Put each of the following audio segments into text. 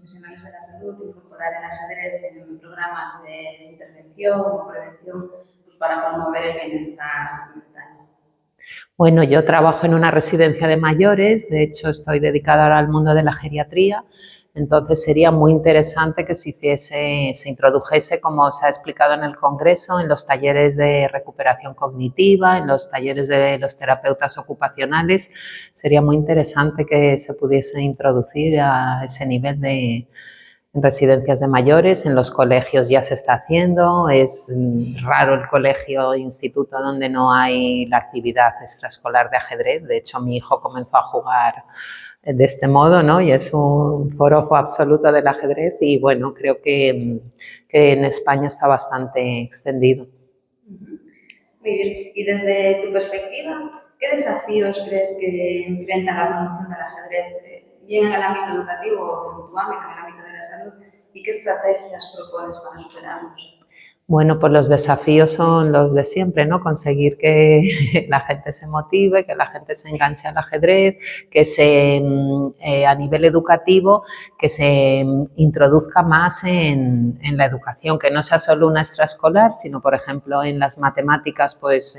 profesionales de la salud incorporar el ajedrez en programas de intervención o prevención pues, para promover el bienestar mental? Bueno, yo trabajo en una residencia de mayores, de hecho estoy dedicada ahora al mundo de la geriatría, entonces sería muy interesante que se introdujese, como se ha explicado en el Congreso, en los talleres de recuperación cognitiva, en los talleres de los terapeutas ocupacionales, sería muy interesante que se pudiese introducir a ese nivel en residencias de mayores, en los colegios ya se está haciendo, es raro el colegio o instituto donde no hay la actividad extraescolar de ajedrez, de hecho mi hijo comenzó a jugar de este modo, ¿no? Y es un forofo absoluto del ajedrez y bueno, creo que en España está bastante extendido. Muy bien. Y desde tu perspectiva, ¿qué desafíos crees que enfrenta la promoción del ajedrez, bien en el ámbito educativo o en tu ámbito, en el ámbito de la salud? ¿Y qué estrategias propones para superarlos? Bueno, pues los desafíos son los de siempre, ¿no? Conseguir que la gente se motive, que la gente se enganche al ajedrez, que a nivel educativo, que se introduzca más en la educación, que no sea solo una extraescolar, sino, por ejemplo, en las matemáticas, pues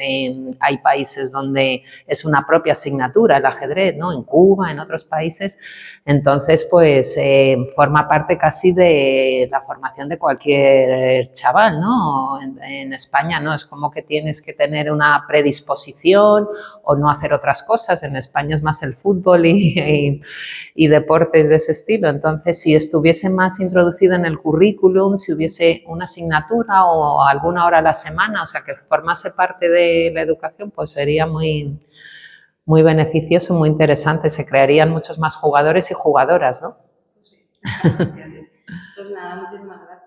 hay países donde es una propia asignatura el ajedrez, ¿no? En Cuba, en otros países, entonces, pues forma parte casi de la formación de cualquier chaval, ¿no? En España no, es como que tienes que tener una predisposición o no hacer otras cosas. En España es más el fútbol y deportes de ese estilo. Entonces, si estuviese más introducido en el currículum, si hubiese una asignatura o alguna hora a la semana, o sea, que formase parte de la educación, pues sería muy beneficioso, muy interesante. Se crearían muchos más jugadores y jugadoras, ¿no? Pues sí, la verdad es que sí. Pues nada, muchísimas gracias.